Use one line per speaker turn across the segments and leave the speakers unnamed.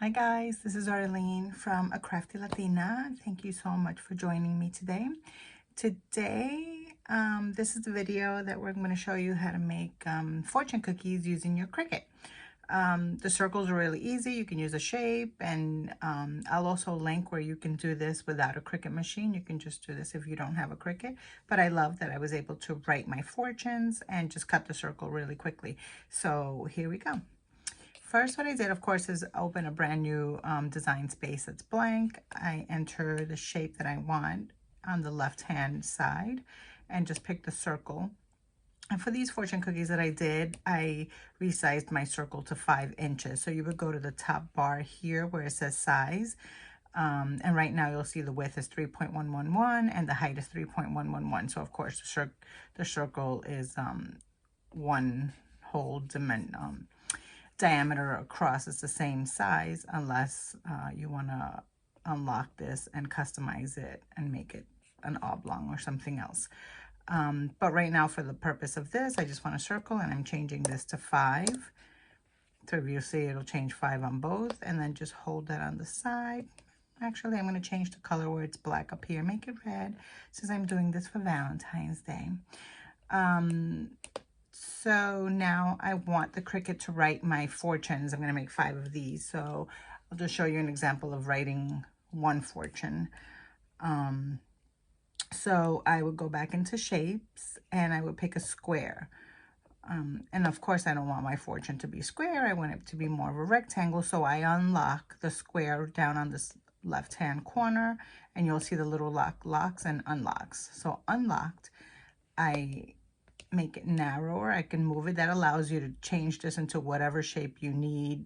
Hi guys, this is Arlene from A Crafty Latina. Thank you so much for joining me today. This is the video that we're going to show you how to make fortune cookies using your Cricut. The circles are really easy. You can use a shape, and I'll also link where you can do this without a Cricut machine. You can just do this if you don't have a Cricut. But I love that I was able to write my fortunes and just cut the circle really quickly. So here we go. First, what I did, of course, is open a brand new design space that's blank. I enter the shape that I want on the left-hand side and just pick the circle. And for these fortune cookies that I did, I resized my circle to 5 inches. So you would go to the top bar here where it says size. And right now you'll see the width is 3.111 and the height is 3.111. So of course the circle is one whole diameter across. Is the same size, unless you want to unlock this and customize it and make it an oblong or something else. But right now, for the purpose of this, I just want a circle, and I'm changing this to 5. So if you see, it'll change 5 on both, and then just hold that on the side. Actually, I'm going to change the color where it's black up here, make it red, since I'm doing this for Valentine's Day. So now I want the Cricut to write my fortunes. I'm going to make 5 of these. So I'll just show you an example of writing one fortune. So I would go back into shapes and I would pick a square. And of course, I don't want my fortune to be square. I want it to be more of a rectangle. So I unlock the square down on this left-hand corner, and you'll see the little locks and unlocks. So unlocked, I make it narrower. I can move it. That allows you to change this into whatever shape you need,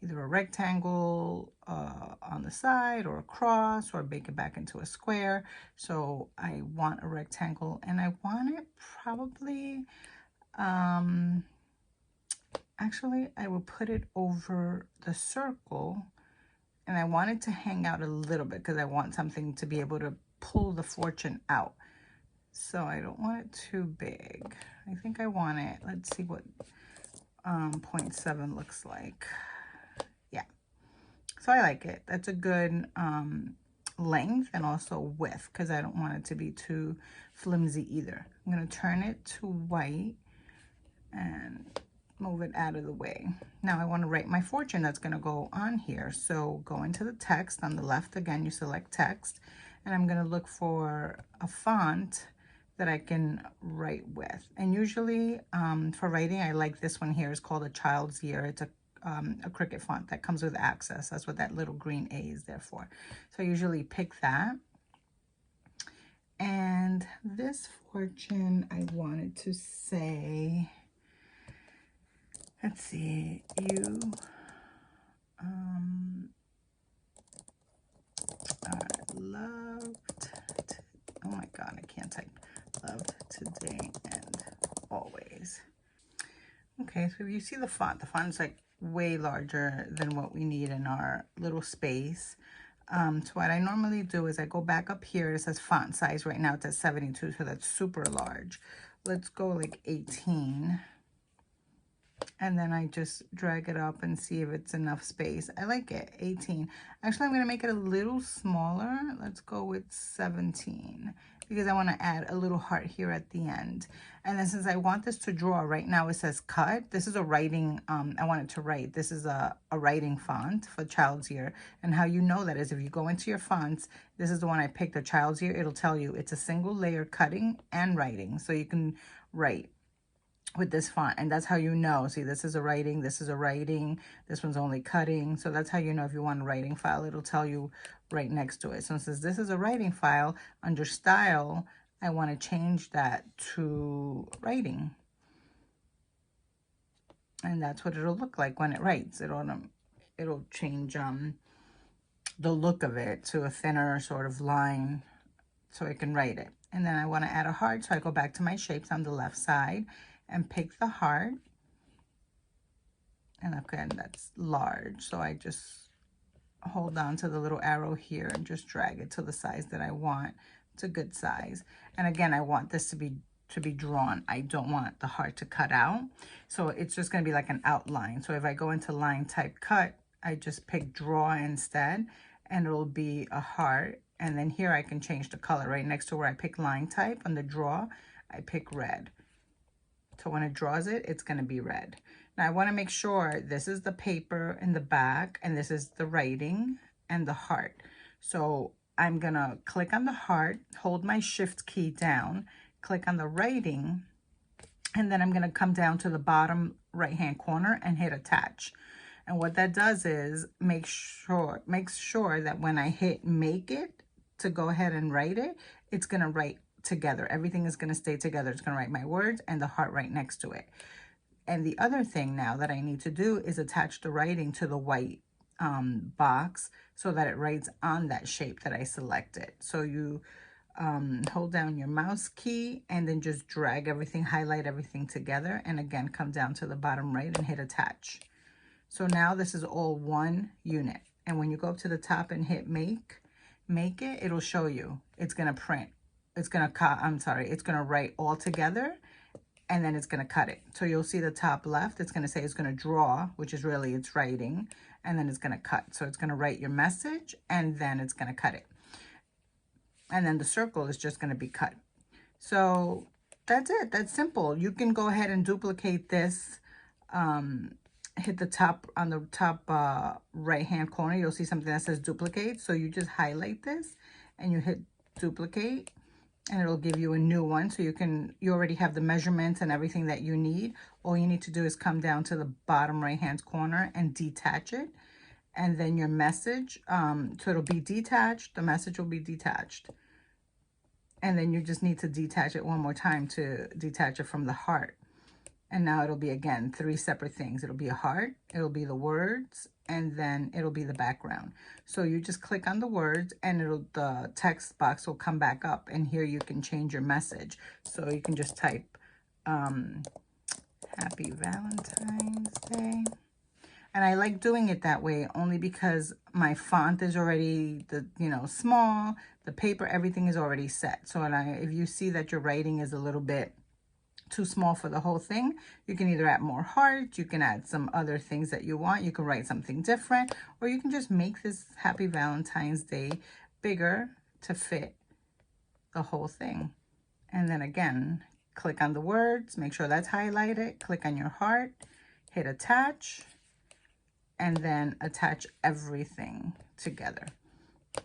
either a rectangle on the side or a cross, or make it back into a square. So I want a rectangle, and I want it probably, actually I will put it over the circle, and I want it to hang out a little bit because I want something to be able to pull the fortune out. So I don't want it too big. I think I want it, let's see what 0.7 looks like. Yeah, so I like it. That's a good length and also width, because I don't want it to be too flimsy either. I'm going to turn it to white and move it out of the way. Now I want to write my fortune that's going to go on here. So go into the text on the left. Again, you select text, and I'm going to look for a font that I can write with. And usually for writing, I like this one here. It's called A Child's Ear. It's a Cricut font that comes with access. That's what that little green A is there for. So I usually pick that. And this fortune, I wanted to say, let's see, you are loved, oh my God, I can't type, loved today and always. Okay, so if you see the font is like way larger than what we need in our little space. So what I normally do is I go back up here. It says font size. Right now it's at 72, so that's super large. Let's go like 18. And then I just drag it up and see if it's enough space. I like it, 18. Actually, I'm going to make it a little smaller. Let's go with 17, because I want to add a little heart here at the end. And then since I want this to draw, right now it says cut. This is a writing, I want it to write. This is a writing font for Child's Ear. And how you know that is if you go into your fonts, this is the one I picked, the Child's Ear. It'll tell you it's a single layer cutting and writing. So you can write with this font, and that's how you know. See, this is a writing, this is a writing, this one's only cutting. So that's how you know if you want a writing file. It'll tell you right next to it. So since this is a writing file, under style, I want to change that to writing, and that's what it'll look like when it writes. It'll change the look of it to a thinner sort of line, so I can write it. And then I want to add a heart, so I go back to my shapes on the left side and pick the heart. And again, that's large, so I just hold down to the little arrow here and just drag it to the size that I want. It's a good size. And again, I want this to be drawn. I don't want the heart to cut out, so it's just going to be like an outline. So if I go into line type cut, I just pick draw instead, and it'll be a heart. And then here I can change the color. Right next to where I pick line type on the draw, I pick red. So when it draws it, it's going to be red. Now I want to make sure this is the paper in the back, and this is the writing and the heart. So I'm going to click on the heart, hold my shift key down, click on the writing, and then I'm going to come down to the bottom right hand corner and hit attach. And what that does is makes sure that when I hit make it to go ahead and write it, it's going to write together. Everything is going to stay together. It's going to write my words and the heart right next to it. And the other thing now that I need to do is attach the writing to the white box so that it writes on that shape that I selected. So you hold down your mouse key and then just drag everything, highlight everything together, and again come down to the bottom right and hit attach. So now this is all one unit. And when you go up to the top and hit make it, it'll show you. It's going to print. It's going to it's going to write all together, and then it's going to cut it. So you'll see the top left, it's going to say it's going to draw, which is really it's writing, and then it's going to cut. So it's going to write your message, and then it's going to cut it. And then the circle is just going to be cut. So that's it. That's simple. You can go ahead and duplicate this. Hit the top, on the top right hand corner, you'll see something that says duplicate. So you just highlight this and you hit duplicate, and it'll give you a new one. So you already have the measurements and everything that you need. All you need to do is come down to the bottom right hand corner and detach it. And then your message, so it'll be detached, the message will be detached. And then you just need to detach it one more time to detach it from the heart. And now it'll be, again, 3 separate things. It'll be a heart, it'll be the words, and then it'll be the background. So you just click on the words, and the text box will come back up, and here you can change your message. So you can just type Happy Valentine's Day. And I like doing it that way only because my font is already small, the paper, everything is already set. So if you see that your writing is a little bit too small for the whole thing, you can either add more heart, you can add some other things that you want, you can write something different, or you can just make this Happy Valentine's Day bigger to fit the whole thing. And then again, click on the words, make sure that's highlighted, click on your heart, hit attach, and then attach everything together.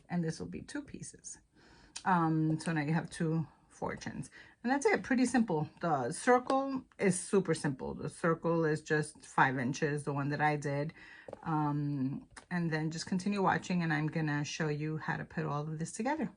And this will be 2 pieces. So now you have 2 fortunes. And that's it, pretty simple. The circle is super simple. The circle is just 5 inches, the one that I did. And then just continue watching, and I'm gonna show you how to put all of this together.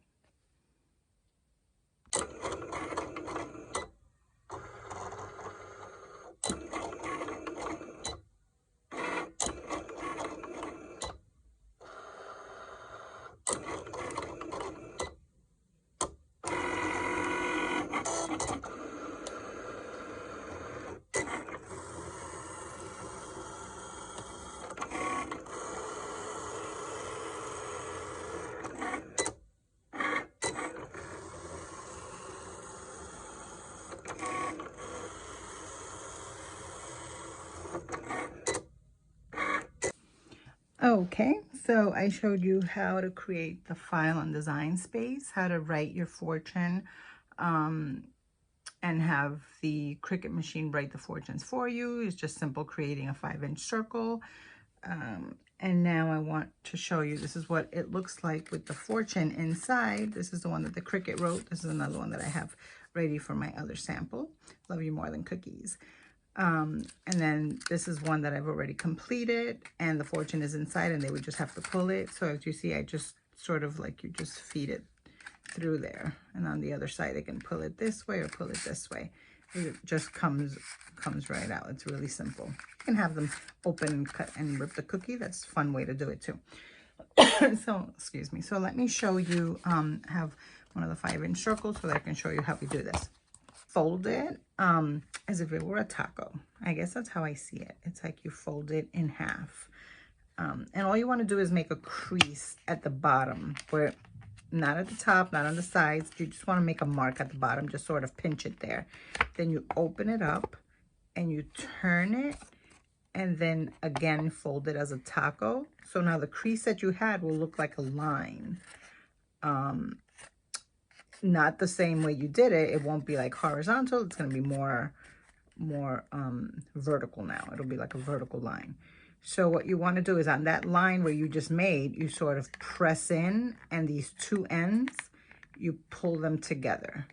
Okay, so I showed you how to create the file on Design Space, how to write your fortune, and have the Cricut machine write the fortunes for you. It's just simple creating a 5-inch circle. And now I want to show you, this is what it looks like with the fortune inside. This is the one that the Cricut wrote. This is another one that I have ready for my other sample. Love you more than cookies. And then this is one that I've already completed, and the fortune is inside, and they would just have to pull it. So as you see, I just sort of like, you just feed it through there, and on the other side they can pull it this way or pull it this way. It just comes right out. It's really simple. You can have them open and cut and rip the cookie. That's a fun way to do it too. So excuse me, so let me show you have one of the 5-inch circles so that I can show you how we do this. Fold it as if it were a taco. I guess that's how I see it. It's like you fold it in half, and all you want to do is make a crease at the bottom, where not at the top, not on the sides. You just want to make a mark at the bottom, just sort of pinch it there. Then you open it up and you turn it and then again fold it as a taco. So now the crease that you had will look like a line. Not the same way you did it. It won't be like horizontal. It's going to be more vertical now. It'll be like a vertical line. So what you want to do is on that line where you just made, you sort of press in, and these two ends, you pull them together.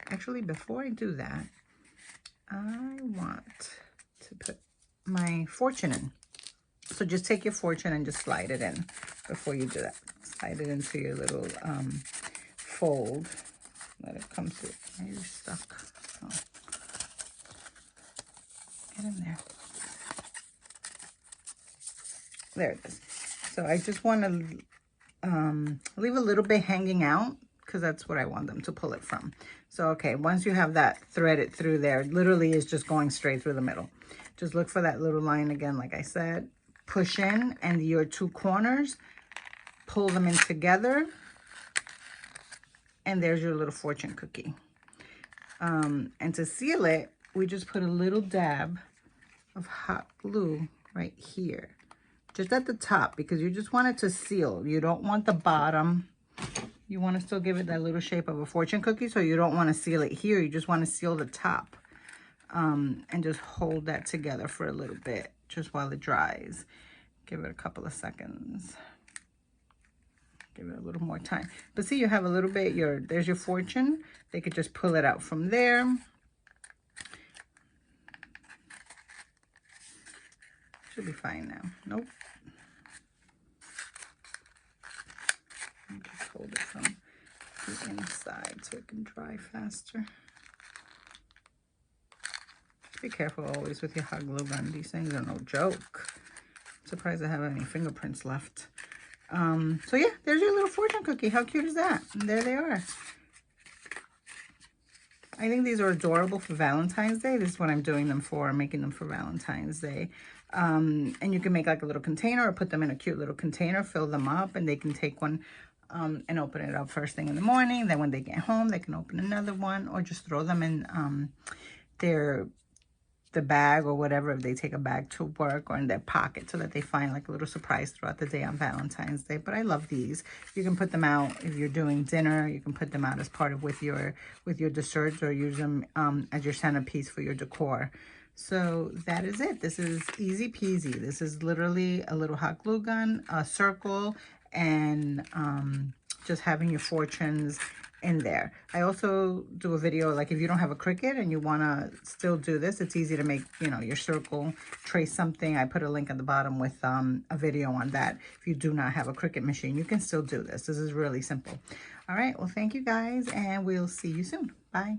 Actually, before I do that, I want to put my fortune in. So just take your fortune and just slide it in before you do that. Slide it into your little fold. Let it come through. Are you stuck? Oh. Get in there. There it is. So I just want to leave a little bit hanging out because that's what I want them to pull it from. So, okay, once you have that threaded through there, literally is just going straight through the middle. Just look for that little line again, like I said. Push in, and your two corners, pull them in together. And there's your little fortune cookie. And to seal it, we just put a little dab of hot glue right here. Just at the top, because you just want it to seal. You don't want the bottom. You want to still give it that little shape of a fortune cookie, so you don't want to seal it here. You just want to seal the top. And just hold that together for a little bit, just while it dries. Give it a couple of seconds. Give it a little more time. But see, you have a little bit, there's your fortune. They could just pull it out from there. Should be fine now. Nope. Just hold it from the inside so it can dry faster. Just be careful always with your hot glue gun. These things are no joke. I'm surprised I have any fingerprints left. So yeah, there's your little fortune cookie. How cute is that? And there they are. I think these are adorable for Valentine's Day. This is what I'm doing them for. I'm making them for Valentine's Day. And you can make like a little container or put them in a cute little container, fill them up, and they can take one and open it up first thing in the morning. Then when they get home, they can open another one, or just throw them in the bag or whatever, if they take a bag to work, or in their pocket, so that they find like a little surprise throughout the day on Valentine's Day. But I love these. You can put them out if you're doing dinner. You can put them out as part of with your desserts, or use them as your centerpiece for your decor. So that is it. This is easy peasy. This is literally a little hot glue gun, a circle, and just having your fortunes in there. I also do a video, like if you don't have a Cricut and you want to still do this, it's easy to make, you know, your circle, trace something. I put a link at the bottom with a video on that. If you do not have a Cricut machine, you can still do this. This is really simple. All right, well, thank you guys, and we'll see you soon. Bye.